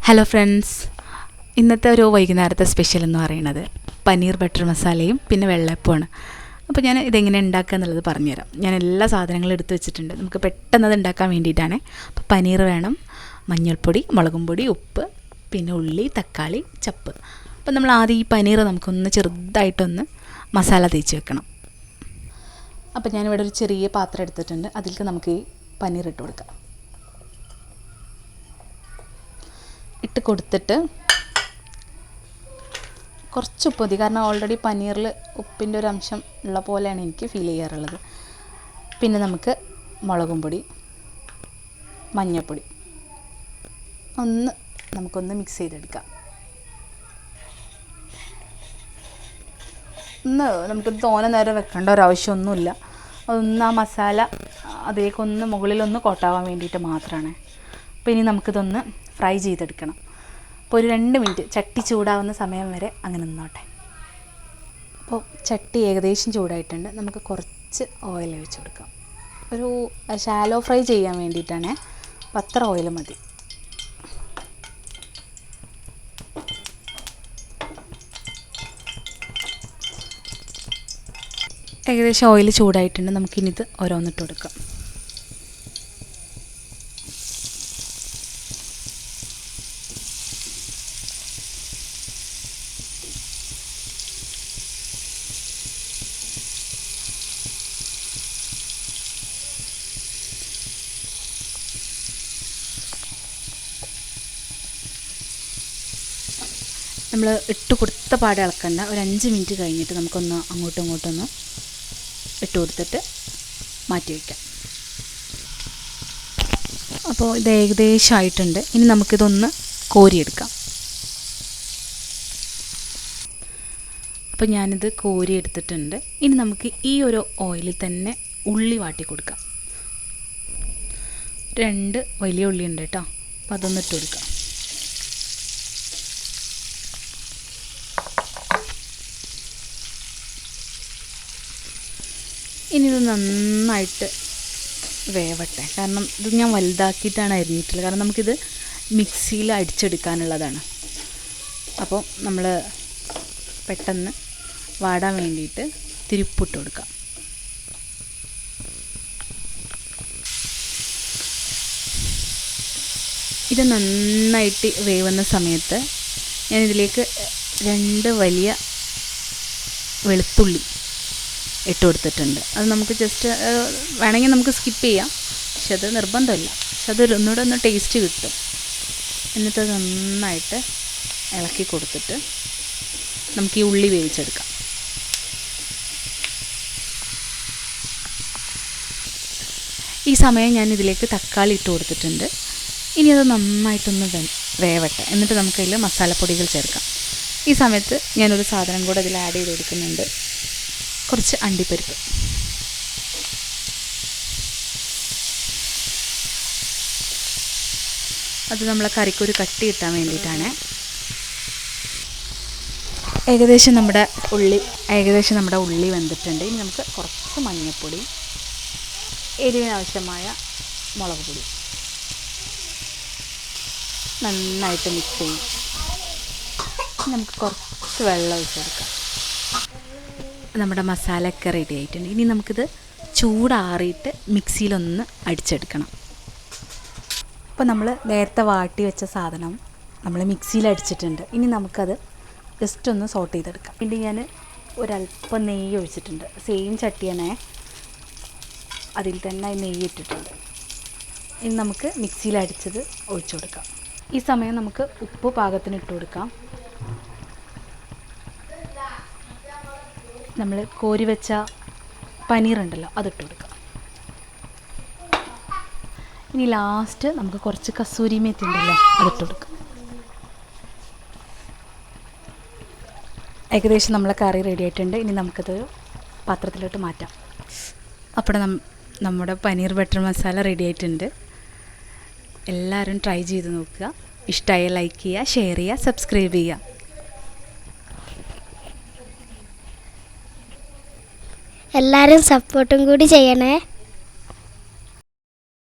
Hello friends, ഇന്നത്തെ ഒരു വൈകുന്നേരത്തെ സ്പെഷ്യൽ എന്ന് പറയുന്നത് പനീർ ബട്ടർ മസാലയും പിന്നെ വെള്ളയപ്പമാണ്. അപ്പോൾ ഞാൻ ഇതെങ്ങനെ ഉണ്ടാക്കുക എന്നുള്ളത് പറഞ്ഞുതരാം. ഞാൻ എല്ലാ സാധനങ്ങളും എടുത്ത് വെച്ചിട്ടുണ്ട്. നമുക്ക് പെട്ടെന്ന് അത് ഉണ്ടാക്കാൻ വേണ്ടിയിട്ടാണ്. അപ്പോൾ പനീർ വേണം, മഞ്ഞൾപ്പൊടി, മുളകും പൊടി, ഉപ്പ്, പിന്നെ ഉള്ളി, തക്കാളി, ചപ്പ്. അപ്പോൾ നമ്മൾ ആദ്യം ഈ പനീർ നമുക്കൊന്ന് ചെറുതായിട്ടൊന്ന് മസാല തേച്ച് വെക്കണം. അപ്പോൾ ഞാനിവിടെ ഒരു ചെറിയ പാത്രം എടുത്തിട്ടുണ്ട്. അതിലേക്ക് നമുക്ക് ഈ പനീർ ഇട്ട് കൊടുക്കാം. ഇട്ട് കൊടുത്തിട്ട് കുറച്ച് ഉപ്പ് മതി, കാരണം ഓൾറെഡി പനീറിൽ ഉപ്പിൻ്റെ ഒരു അംശം ഉള്ള പോലെയാണ് എനിക്ക് ഫീൽ ചെയ്യാറുള്ളത്. പിന്നെ നമുക്ക് മുളകും പൊടി, മഞ്ഞൾപ്പൊടി നമുക്കൊന്ന് മിക്സ് ചെയ്തെടുക്കാം. നമുക്ക് തോനെ നേരം വെക്കേണ്ട ഒരാവശ്യമൊന്നുമില്ല. അതൊന്ന് ആ മസാല അതേക്കൊന്ന് മുകളിലൊന്ന് കോട്ടാവാൻ വേണ്ടിയിട്ട് മാത്രമാണ്. അപ്പോൾ ഇനി നമുക്കിതൊന്ന് ഫ്രൈ ചെയ്തെടുക്കണം. അപ്പോൾ ഒരു 2 മിനിറ്റ് ചട്ടി ചൂടാവുന്ന സമയം വരെ അങ്ങനെ നിന്നോട്ടെ. അപ്പോൾ ചട്ടി ഏകദേശം ചൂടായിട്ടുണ്ട്. നമുക്ക് കുറച്ച് ഓയിൽ ഒഴിച്ച് കൊടുക്കാം. ഒരു ഷാലോ ഫ്രൈ ചെയ്യാൻ വേണ്ടിയിട്ടാണ്. അപ്പോൾ അത്ര ഓയിൽ മതി. ഏകദേശം ഓയിൽ ചൂടായിട്ടുണ്ട്. നമുക്കിനി ഇത് ഓരോന്നിട്ട് കൊടുക്കാം. നമ്മൾ ഇട്ട് കൊടുത്ത പാടെ ഇളക്കണ്ട. ഒരു 5 മിനിറ്റ് കഴിഞ്ഞിട്ട് നമുക്കൊന്ന് അങ്ങോട്ടും ഇങ്ങോട്ടൊന്ന് ഇട്ട് കൊടുത്തിട്ട് മാറ്റി വയ്ക്കാം. അപ്പോൾ ഇത് ഏകദേശം ആയിട്ടുണ്ട്. ഇനി നമുക്കിതൊന്ന് കോരിയെടുക്കാം. അപ്പോൾ ഞാനിത് കോരി എടുത്തിട്ടുണ്ട്. ഇനി നമുക്ക് ഈ ഒരു ഓയിലിൽ തന്നെ ഉള്ളി വാട്ടി കൊടുക്കാം. 2 വലിയ ഉള്ളി ഉണ്ട് കേട്ടോ. അപ്പോൾ അതൊന്ന് ഇട്ട് കൊടുക്കാം. ഇനി ഇത് നന്നായിട്ട് വേവട്ടെ. കാരണം ഇത് ഞാൻ വലുതാക്കിയിട്ടാണ് അരിഞ്ഞിട്ടുള്ളത്. കാരണം നമുക്കിത് മിക്സിയിൽ അടിച്ചെടുക്കാനുള്ളതാണ്. അപ്പോൾ നമ്മൾ പെട്ടെന്ന് വാടാൻ വേണ്ടിയിട്ട് തിരുപ്പിട്ട് കൊടുക്കാം. ഇത് നന്നായിട്ട് വേവുന്ന സമയത്ത് ഞാനിതിലേക്ക് 2 വലിയ വെളുത്തുള്ളി ഇട്ട് കൊടുത്തിട്ടുണ്ട്. അത് നമുക്ക് ജസ്റ്റ് വേണമെങ്കിൽ നമുക്ക് സ്കിപ്പ് ചെയ്യാം, പക്ഷെ അത് നിർബന്ധമില്ല. പക്ഷെ അത് ഒന്നുകൂടെ ഒന്ന് ടേസ്റ്റ് കിട്ടും. എന്നിട്ട് നന്നായിട്ട് ഇളക്കി കൊടുത്തിട്ട് നമുക്ക് ഈ ഉള്ളി വേവിച്ചെടുക്കാം. ഈ സമയം ഞാൻ ഇതിലേക്ക് തക്കാളി ഇട്ട് കൊടുത്തിട്ടുണ്ട്. ഇനി അത് നന്നായിട്ടൊന്ന് വേവട്ടെ. എന്നിട്ട് നമുക്കതിൽ മസാലപ്പൊടികൾ ചേർക്കാം. ഈ സമയത്ത് ഞാനൊരു സാധനം കൂടെ അതിൽ ആഡ് ചെയ്ത് കൊടുക്കുന്നുണ്ട്. കുറച്ച് അണ്ടിപ്പരിപ്പ്. അത് നമ്മളെ കറിക്കൊരു കട്ടി കിട്ടാൻ വേണ്ടിയിട്ടാണ്. ഏകദേശം നമ്മുടെ ഉള്ളി വെന്തിട്ടുണ്ട്. ഇനി നമുക്ക് കുറച്ച് മഞ്ഞൾപ്പൊടി, എരിവിനാവശ്യമായ മുളക് പൊടി നന്നായിട്ട് മിക്സ് ചെയ്യും. നമുക്ക് കുറച്ച് വെള്ളം ഒഴിച്ച് കൊടുക്കാം. നമ്മുടെ മസാലയൊക്കെ റെഡി ആയിട്ടുണ്ട്. ഇനി നമുക്കിത് ചൂടാറിയിട്ട് മിക്സിയിലൊന്ന് അടിച്ചെടുക്കണം. അപ്പോൾ നമ്മൾ നേരത്തെ വാട്ടി വെച്ച സാധനം നമ്മൾ മിക്സിയിൽ അടിച്ചിട്ടുണ്ട്. ഇനി നമുക്കത് ജസ്റ്റ് ഒന്ന് സോട്ട് ചെയ്തെടുക്കാം. പിന്നെ ഞാൻ ഒരല്പം നെയ്യ് ഒഴിച്ചിട്ടുണ്ട്. സെയിം ചട്ടിയാണ്, അതിൽ തന്നെ നെയ്യ് ഇട്ടിട്ടുണ്ട്. ഇനി നമുക്ക് മിക്സിയിൽ അടിച്ചത് ഒഴിച്ചു കൊടുക്കാം. ഈ സമയം നമുക്ക് ഉപ്പ് പാകത്തിന് ഇട്ട് കൊടുക്കാം. നമ്മൾ കോരി വെച്ച പനീറുണ്ടല്ലോ, അതിട്ട് കൊടുക്കാം. ഇനി ലാസ്റ്റ് നമുക്ക് കുറച്ച് കസൂരി മേത്തി ഉണ്ടല്ലോ, അതിട്ട് കൊടുക്കാം. ഏകദേശം നമ്മളെ കറി റെഡി ആയിട്ടുണ്ട്. ഇനി നമുക്കത് പാത്രത്തിലോട്ട് മാറ്റാം. അപ്പോൾ നമ്മുടെ പനീർ ബട്ടർ മസാല റെഡി ആയിട്ടുണ്ട്. എല്ലാവരും ട്രൈ ചെയ്ത് നോക്കുക. ഇഷ്ടമായ ലൈക്ക് ചെയ്യുക, ഷെയർ ചെയ്യുക, സബ്സ്ക്രൈബ് ചെയ്യുക. എല്ലാവരും സപ്പോർട്ടും കൂടി ചെയ്യണേ.